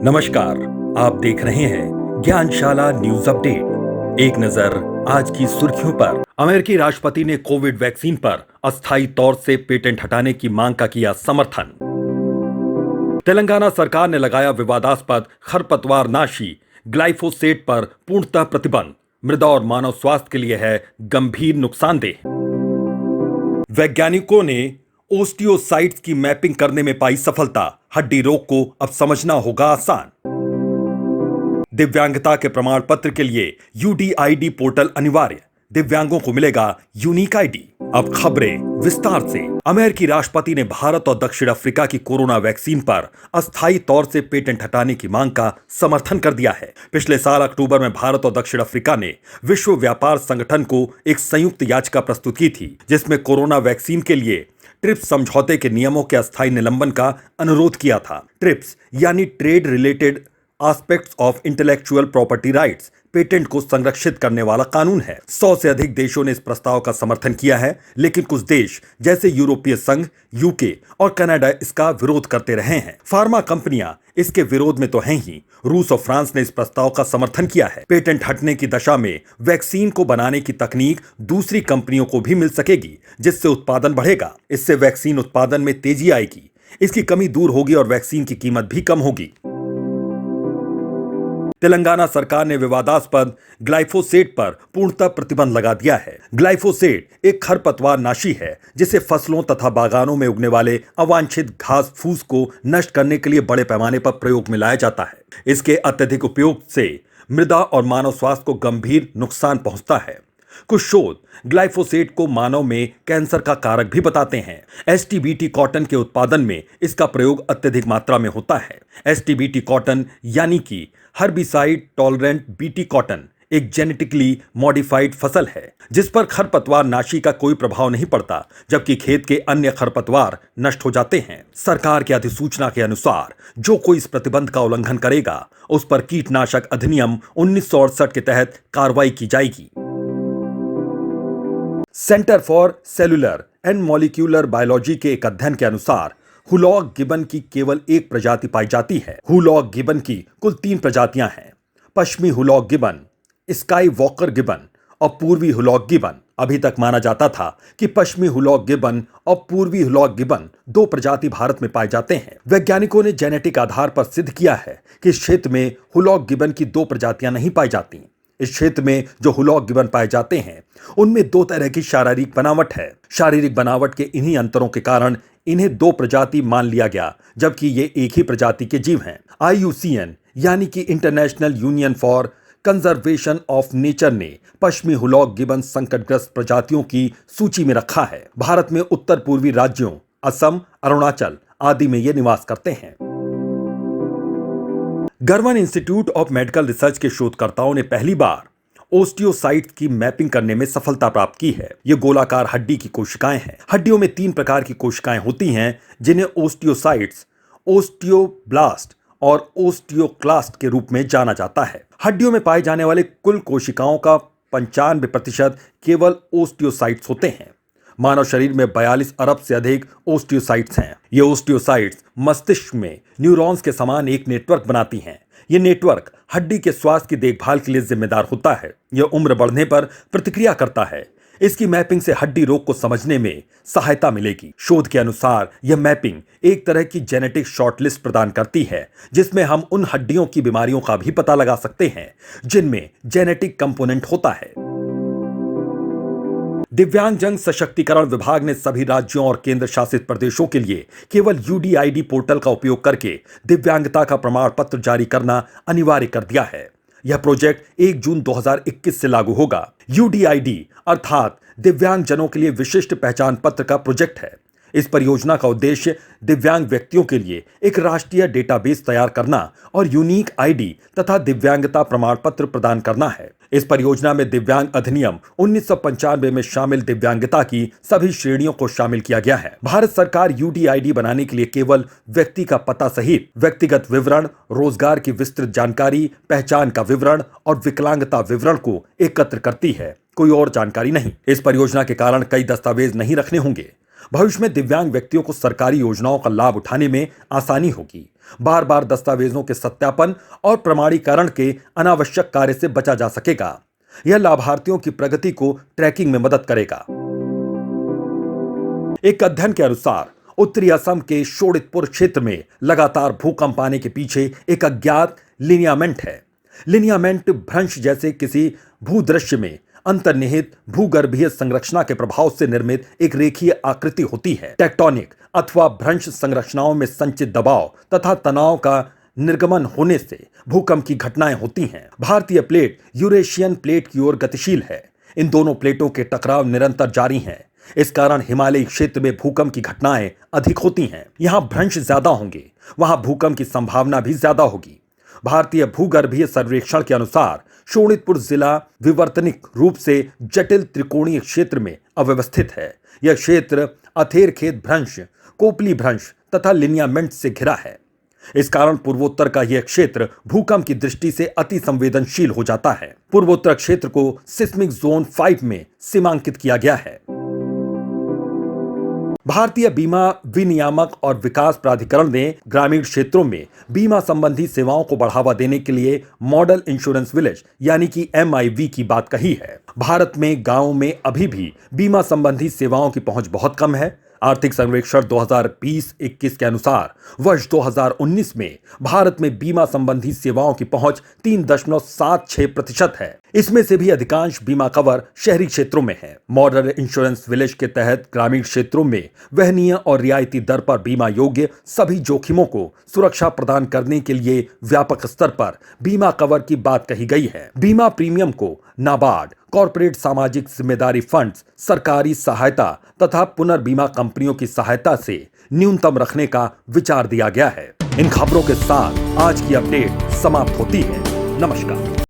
नमस्कार। आप देख रहे हैं ज्ञानशाला न्यूज अपडेट। एक नजर आज की सुर्खियों पर। अमेरिकी राष्ट्रपति ने कोविड वैक्सीन पर अस्थायी तौर से पेटेंट हटाने की मांग का किया समर्थन। तेलंगाना सरकार ने लगाया विवादास्पद खरपतवार नाशी ग्लाइफोसेट पर पूर्णतः प्रतिबंध। मृदा और मानव स्वास्थ्य के लिए है गंभीर नुकसानदेह। वैज्ञानिकों ने ओस्टियोसाइट्स की मैपिंग करने में पाई सफलता। हड्डी रोग को अब समझना होगा आसान। दिव्यांगता के प्रमाण पत्र के लिए यूडीआईडी पोर्टल अनिवार्य। दिव्यांगों को मिलेगा यूनिक आईडी। अब खबरें विस्तार से। अमेरिकी राष्ट्रपति ने भारत और दक्षिण अफ्रीका की कोरोना वैक्सीन पर अस्थायी तौर से पेटेंट हटाने की मांग का समर्थन कर दिया है। पिछले साल अक्टूबर में भारत और दक्षिण अफ्रीका ने विश्व व्यापार संगठन को एक संयुक्त याचिका प्रस्तुत की थी, जिसमें कोरोना वैक्सीन के लिए ट्रिप्स समझौते के नियमों के अस्थायी निलंबन का अनुरोध किया था। ट्रिप्स यानी trade related aspects of intellectual property rights patent को संरक्षित करने वाला कानून है। 100 से अधिक देशों ने इस प्रस्ताव का समर्थन किया है, लेकिन कुछ देश जैसे यूरोपीय संघ, यूके और कनाडा इसका विरोध करते रहे हैं। फार्मा कंपनियां इसके विरोध में तो हैं ही। रूस और फ्रांस ने इस प्रस्ताव का समर्थन किया है। पेटेंट हटने की दशा में वैक्सीन को बनाने की तकनीक दूसरी कंपनियों को भी मिल सकेगी, जिससे उत्पादन बढ़ेगा। इससे वैक्सीन उत्पादन में तेजी आएगी, इसकी कमी दूर होगी और वैक्सीन की कीमत भी कम होगी। तेलंगाना सरकार ने विवादास्पद ग्लाइफोसेट पर पूर्णतः प्रतिबंध लगा दिया है। ग्लाइफोसेट एक खरपतवार नाशी है, जिसे फसलों तथा बागानों में उगने वाले अवांछित घास फूस को नष्ट करने के लिए बड़े पैमाने पर प्रयोग में लाया जाता है। इसके अत्यधिक उपयोग से मृदा और मानव स्वास्थ्य को गंभीर नुकसान पहुंचता है। कुछ शोध ग्लाइफोसेट को मानव में कैंसर का कारक भी बताते हैं। एसटीबीटी कॉटन के उत्पादन में इसका प्रयोग अत्यधिक मात्रा में होता है। एसटीबीटी कॉटन यानी कि हर्बिसाइड टॉलरेंट बीटी कॉटन एक जेनेटिकली मॉडिफाइड फसल है, जिस पर खरपतवार नाशी का कोई प्रभाव नहीं पड़ता, जबकि खेत के अन्य खरपतवार नष्ट हो जाते हैं। सरकार की अधिसूचना के अनुसार जो कोई इस प्रतिबंध का उल्लंघन करेगा, उस पर कीटनाशक अधिनियम 1968 के तहत कार्रवाई की जाएगी। Centre for cellular and molecular biology के एक अध्ययन के अनुसार हुलॉक गिबन की केवल एक प्रजाति पाई जाती है। हुलॉक गिबन की कुल 3 प्रजातियां हैं: पश्चिमी hoolock gibbon, sky walker gibbon और पूर्वी हुलॉक गिबन। अभी तक माना जाता था कि पश्चिमी हुलॉक गिबन और पूर्वी हुलॉक गिबन 2 प्रजाति भारत में पाए जाते हैं। वैज्ञानिकों ने जेनेटिक आधार पर सिद्ध किया है कि इस क्षेत्र में हुलॉक गिबन की 2 प्रजातियां नहीं पाई जाती। इस क्षेत्र में जो हुलॉक गिबन पाए जाते हैं, उनमें 2 तरह की शारीरिक बनावट है। शारीरिक बनावट के इन्हीं अंतरों के कारण इन्हें 2 प्रजाति मान लिया गया, जबकि ये एक ही प्रजाति के जीव हैं। IUCN यानी कि international union for conservation of nature ने पश्चिमी हुलॉक गिबन संकटग्रस्त प्रजातियों की सूची में रखा है। भारत में उत्तर पूर्वी राज्यों असम, अरुणाचल आदि में ये निवास करते हैं। गर्वन इंस्टीट्यूट ऑफ मेडिकल रिसर्च के शोधकर्ताओं ने पहली बार ओस्टियोसाइट्स की मैपिंग करने में सफलता प्राप्त की है। ये गोलाकार हड्डी की कोशिकाएं हैं। हड्डियों में 3 प्रकार की कोशिकाएं होती हैं, जिन्हें ओस्टियोसाइट्स, ओस्टियोब्लास्ट और ओस्टियोक्लास्ट के रूप में जाना जाता है। हड्डियों में पाए जाने वाले कुल कोशिकाओं का 95% केवल ओस्टियोसाइट्स होते हैं। मानव शरीर में 42 अरब से अधिक ओस्टियोसाइट्स हैं। ये ओस्टियोसाइट्स मस्तिष्क में न्यूरॉन्स के समान एक नेटवर्क बनाती हैं। ये नेटवर्क हड्डी के स्वास्थ्य की देखभाल के लिए जिम्मेदार होता है। यह उम्र बढ़ने पर प्रतिक्रिया करता है। इसकी मैपिंग से हड्डी रोग को समझने में सहायता मिलेगी। शोध के अनुसार यह मैपिंग एक तरह की जेनेटिक शॉर्टलिस्ट प्रदान करती है, जिसमें हम उन हड्डियों की बीमारियों का भी पता लगा सकते हैं जिनमें जेनेटिक कंपोनेंट होता है। दिव्यांगजन सशक्तिकरण विभाग ने सभी राज्यों और केंद्र शासित प्रदेशों के लिए केवल यूडीआईडी पोर्टल का उपयोग करके दिव्यांगता का प्रमाण पत्र जारी करना अनिवार्य कर दिया है। यह प्रोजेक्ट 1 जून 2021 से लागू होगा। यूडीआईडी अर्थात दिव्यांगजनों के लिए विशिष्ट पहचान पत्र का प्रोजेक्ट है। इस परियोजना का उद्देश्य दिव्यांग व्यक्तियों के लिए एक राष्ट्रीय डेटाबेस तैयार करना और यूनिक आईडी तथा दिव्यांगता प्रमाण पत्र प्रदान करना है। इस परियोजना में दिव्यांग अधिनियम 1995 में शामिल दिव्यांगता की सभी श्रेणियों को शामिल किया गया है। भारत सरकार यूडीआईडी बनाने के लिए केवल व्यक्ति का पता सहित व्यक्तिगत विवरण, रोजगार की विस्तृत जानकारी, पहचान का विवरण और विकलांगता विवरण को एकत्र करती है, कोई और जानकारी नहीं। इस परियोजना के कारण कई दस्तावेज नहीं रखने होंगे। भविष्य में दिव्यांग व्यक्तियों को सरकारी योजनाओं का लाभ उठाने में आसानी होगी। बार बार दस्तावेजों के सत्यापन और प्रमाणीकरण के अनावश्यक कार्य से बचा जा सकेगा। यह लाभार्थियों की प्रगति को ट्रैकिंग में मदद करेगा। एक अध्ययन के अनुसार उत्तरी असम के शोणितपुर क्षेत्र में लगातार भूकंप आने के पीछे एक अज्ञात लिनियामेंट है। लिनियामेंट भ्रंश जैसे किसी भूदृश्य में अंतर्निहित भूगर्भीय संरचना के प्रभाव से निर्मित एक रेखीय आकृति होती है। टेक्टोनिक अथवा भ्रंश संरचनाओं में संचित दबाव तथा तनाव का निर्गमन होने से भूकंप की घटनाएं होती हैं। भारतीय प्लेट यूरेशियन प्लेट की ओर गतिशील है। इन दोनों प्लेटों के टकराव निरंतर जारी हैं। इस कारण हिमालयी क्षेत्र में भूकंप की घटनाएं अधिक होती हैं। यहां भ्रंश ज्यादा होंगे, वहां भूकंप की संभावना भी ज्यादा होगी। भारतीय भूगर्भीय सर्वेक्षण के अनुसार शोणितपुर जिला विवर्तनिक रूप से जटिल त्रिकोणीय क्षेत्र में अव्यवस्थित है। यह क्षेत्र अथेरखेत भ्रंश, कोपली भ्रंश तथा लिनियामेंट से घिरा है। इस कारण पूर्वोत्तर का यह क्षेत्र भूकंप की दृष्टि से अति संवेदनशील हो जाता है। पूर्वोत्तर क्षेत्र को सिस्मिक जोन 5 में सीमांकित किया गया है। भारतीय बीमा विनियामक और विकास प्राधिकरण ने ग्रामीण क्षेत्रों में बीमा संबंधी सेवाओं को बढ़ावा देने के लिए मॉडल इंश्योरेंस विलेज यानी कि MIV की बात कही है। भारत में गांवों में अभी भी बीमा संबंधी सेवाओं की पहुंच बहुत कम है। आर्थिक सर्वेक्षण 2020-21 के अनुसार वर्ष 2019 में भारत में बीमा संबंधी सेवाओं की पहुंच 3.76% है। इसमें से भी अधिकांश बीमा कवर शहरी क्षेत्रों में है। मॉडल इंश्योरेंस विलेज के तहत ग्रामीण क्षेत्रों में वहनीय और रियायती दर पर बीमा योग्य सभी जोखिमों को सुरक्षा प्रदान करने के लिए व्यापक स्तर पर बीमा कवर की बात कही गई है। बीमा प्रीमियम को नाबार्ड, कॉर्पोरेट सामाजिक जिम्मेदारी फंड्स, सरकारी सहायता तथा पुनर्बीमा कंपनियों की सहायता से न्यूनतम रखने का विचार दिया गया है। इन खबरों के साथ आज की अपडेट समाप्त होती है। नमस्कार।